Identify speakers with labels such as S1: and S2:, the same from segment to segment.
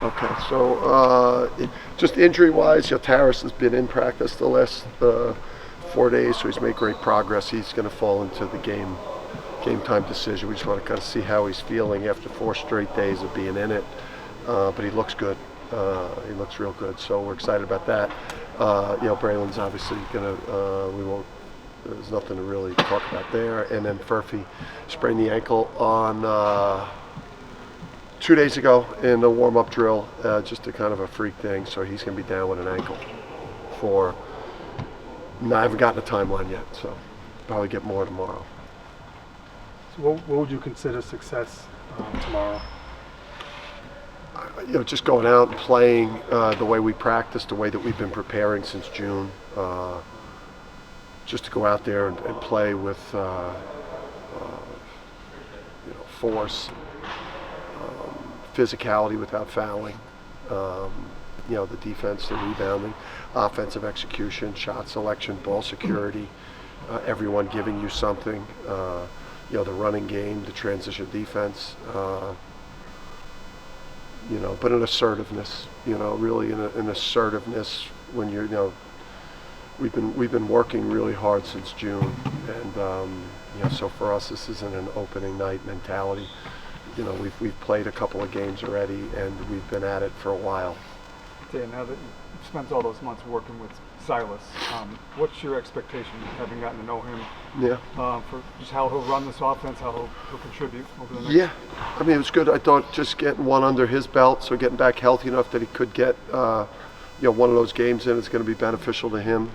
S1: Okay, so just injury-wise, Taras has been in practice the last 4 days, so he's made great progress. He's going to fall into the game time decision. We just want to kind of see how he's feeling after 4 straight days of being in it. But he looks good. He looks real good, so we're excited about that. Braylon's obviously going to. We won't. There's nothing to really talk about there. And then Furphy sprained the ankle on. 2 days ago in the warm-up drill, just a kind of a freak thing, so he's going to be down with an ankle for, no, I haven't gotten a timeline yet, so probably get more tomorrow.
S2: So what would you consider success tomorrow?
S1: Just going out and playing the way we practice, the way that we've been preparing since June, just to go out there and play with force, physicality without fouling, the defense, the rebounding, offensive execution, shot selection, ball security, everyone giving you something, the running game, the transition defense, but an assertiveness, really an assertiveness when you're, we've been working really hard since June, and so for us this isn't an opening night mentality. We've played a couple of games already, and we've been at it for a while.
S2: Dan, now that you've spent all those months working with Silas, what's your expectation, having gotten to know him?
S1: Yeah.
S2: For just how he'll run this offense, how he'll contribute over the next?
S1: Yeah, I mean, it was good. I thought just getting one under his belt, so getting back healthy enough that he could get, one of those games in is going to be beneficial to him.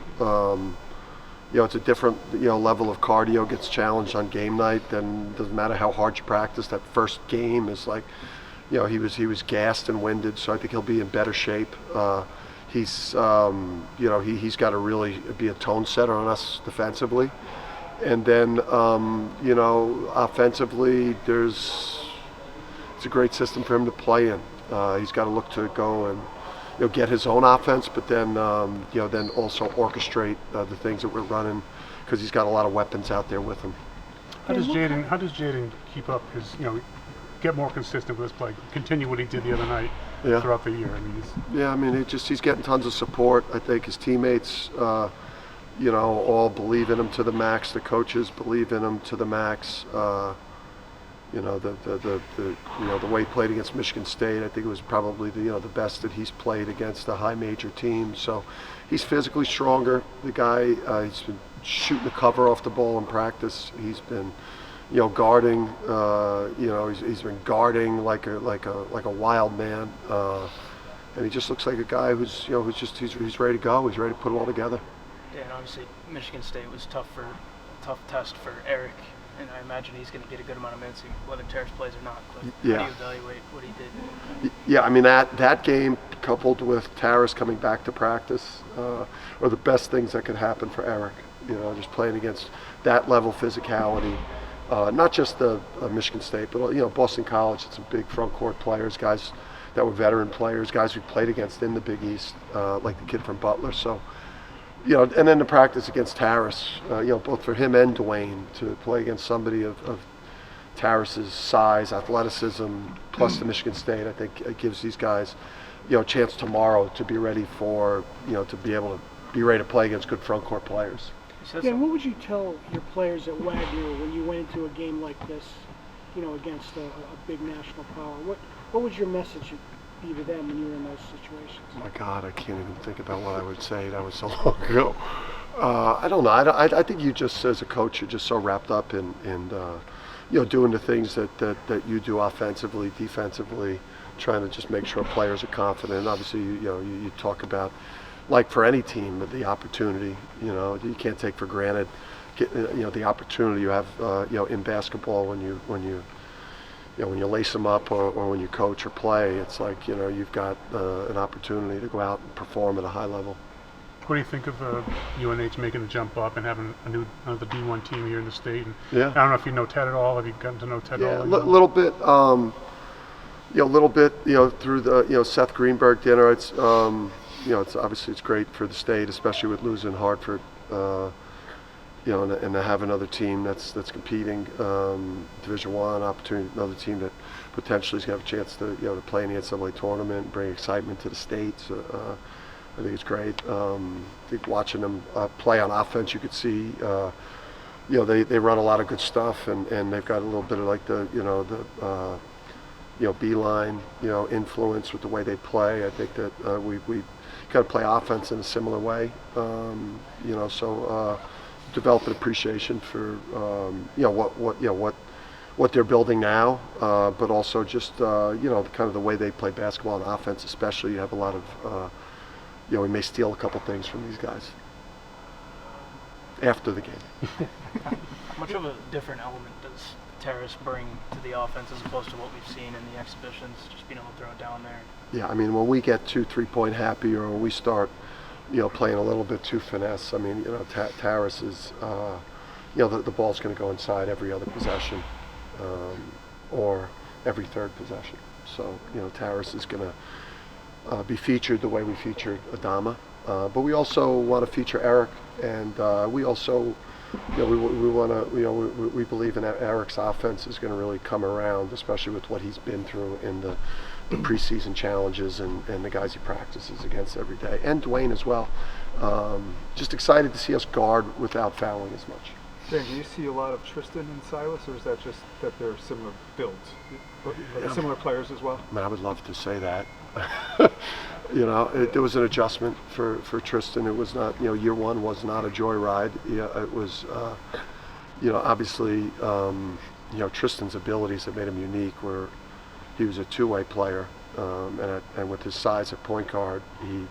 S1: It's a different, level of cardio, gets challenged on game night. Then doesn't matter how hard you practice. That first game is like, he was gassed and winded. So I think he'll be in better shape. He's got to really be a tone setter on us defensively, and then offensively, it's a great system for him to play in. He's got to look to go and get his own offense, but then then also orchestrate the things that we're running, because he's got a lot of weapons out there with him.
S2: How does Jaden keep up his, get more consistent with his play, continue what he did the other night throughout the year? I mean, he's getting tons of support. I think his teammates, all believe in him to the max. The coaches believe in him to the max. The way he played against Michigan State, I think it was probably the best that he's played against a high major team. So he's physically stronger. The guy, he's been shooting the cover off the ball in practice. He's been, guarding. He's been guarding like a wild man. And he just looks like a guy who's he's ready to go. He's ready to put it all together.
S3: Yeah, and obviously Michigan State was tough test for Eric. And I imagine he's going to get a good amount of minutes, whether Terrace plays or not. But how do you evaluate what he did?
S1: Yeah, I mean, that game coupled with Terrace coming back to practice are the best things that could happen for Eric. Just playing against that level of physicality. Not just the Michigan State, but Boston College. It's some big front court players, guys that were veteran players, guys we played against in the Big East, like the kid from Butler. So. And then the practice against Terrace, both for him and Dwayne, to play against somebody of Terrace's size, athleticism, plus the Michigan State, I think it gives these guys, a chance tomorrow to be ready for, to be able to be ready to play against good front court players.
S4: Dan, what would you tell your players at Wagner when you went into a game like this, against a big national power? What was your message be to them when you were in those situations?
S1: Oh my God, I can't even think about what I would say. That was so long ago. I don't know. I think you just, as a coach, you're just so wrapped up in doing the things that you do offensively, defensively, trying to just make sure players are confident. And obviously, you talk about, like for any team, the opportunity. You can't take for granted, the opportunity you have, in basketball when you lace them up or when you coach or play. It's like, you've got an opportunity to go out and perform at a high level.
S2: What do you think of UNH making the jump up and having another D1 team here in the state? And
S1: yeah.
S2: I don't know if you know Ted at all. Have you gotten to know Ted at all?
S1: Yeah, a little bit. Through the Seth Greenberg dinner. It's it's obviously it's great for the state, especially with losing Hartford.
S2: and to have another team that's competing Division One opportunity, another team that potentially is going to have a chance to to play in the NCAA tournament, bring excitement to the states. I think it's great. I think watching them play on offense, you could see. They run a lot of good stuff, and they've got a little bit of like the beeline influence with the way they play. I think that we got to play offense in a similar way. So develop an appreciation for what they're building now, but also just kind of the way they play basketball and offense. Especially, you have a lot of we may steal a couple things from these guys after the game.
S3: How much of a different element does Terrace bring to the offense as opposed to what we've seen in the exhibitions, just being able to throw it down there?
S2: Yeah, I mean, when we get 2-3 point happy, or when we start, playing a little bit too finesse, I mean, Terrace is, the ball's going to go inside every other possession, or every third possession. So, Terrace is going to be featured the way we featured Adama. But we also want to feature Eric, and we also, we want to, we believe in Eric's offense is going to really come around, especially with what he's been through in the preseason challenges and the guys he practices against every day, and Dwayne as well. Just excited to see us guard without fouling as much.
S5: Dan, do you see a lot of Tristan and Silas, or is that just that they're similar builds? Are they similar players as well?
S2: I mean, I would love to say that. There was an adjustment for Tristan. It was not, year one was not a joyride. It was, obviously, Tristan's abilities that made him unique were he was a two-way player, and with his size at point guard, he,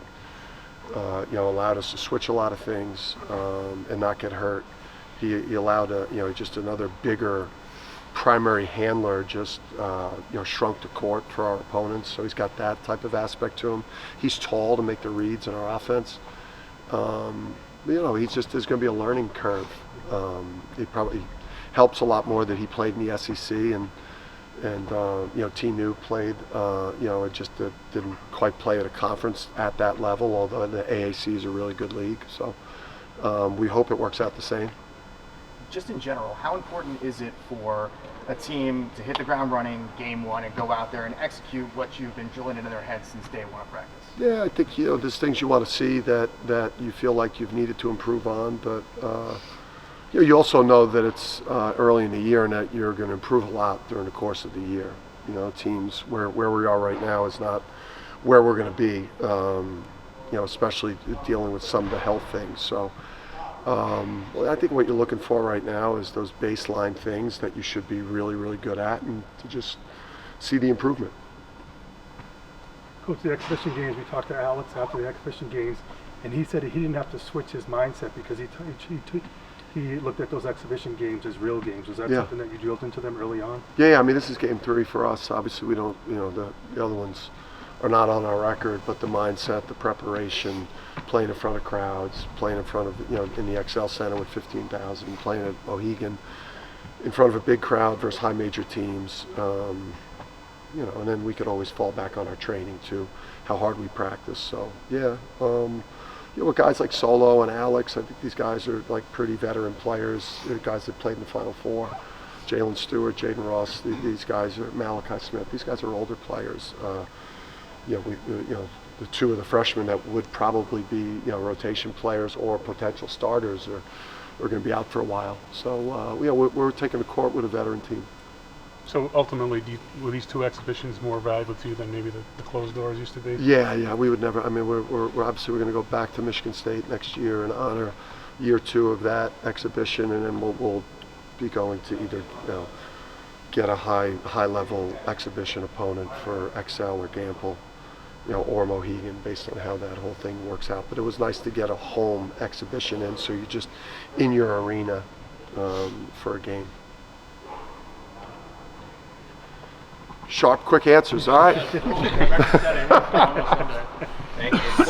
S2: allowed us to switch a lot of things and not get hurt. He allowed just another bigger primary handler, just shrunk the court for our opponents. So he's got that type of aspect to him. He's tall to make the reads in our offense. He's just, there's going to be a learning curve. It probably helps a lot more that he played in the SEC, and T-New played. It just didn't quite play at a conference at that level. Although the AAC is a really good league, so we hope it works out the same.
S6: Just in general, how important is it for a team to hit the ground running game one and go out there and execute what you've been drilling into their heads since day one of practice?
S2: Yeah, I think there's things you want to see that you feel like you've needed to improve on, but you also know that it's early in the year and that you're going to improve a lot during the course of the year. Teams where we are right now is not where we're going to be. Especially dealing with some of the health things. So. I think what you're looking for right now is those baseline things that you should be really, really good at, and to just see the improvement.
S7: Coach, the exhibition games, we talked to Alex after the exhibition games, and he said he didn't have to switch his mindset because he looked at those exhibition games as real games. Was that something that you drilled into them early on?
S2: Yeah, I mean, this is game 3 for us. Obviously, we don't, the other ones are not on our record, but the mindset, the preparation, playing in front of crowds, playing in front of, in the XL Center with 15,000, playing at Mohegan in front of a big crowd versus high major teams, and then we could always fall back on our training too, how hard we practice. So, with guys like Solo and Alex, I think these guys are like pretty veteran players. They're guys that played in the Final Four. Jalen Stewart, Jaden Ross, these guys are Malachi Smith. These guys are older players. The two of the freshmen that would probably be, rotation players or potential starters are going to be out for a while. So, we're taking the court with a veteran team.
S7: So ultimately, were these two exhibitions more valuable to you than maybe the closed doors used to be?
S2: Yeah, we would never. I mean, we're obviously we're going to go back to Michigan State next year and honor year 2 of that exhibition, and then we'll be going to either get a high level exhibition opponent for XL or Gamble, or Mohegan, based on how that whole thing works out. But it was nice to get a home exhibition in, so you're just in your arena for a game. Sharp, quick answers. All right.
S6: Thank you.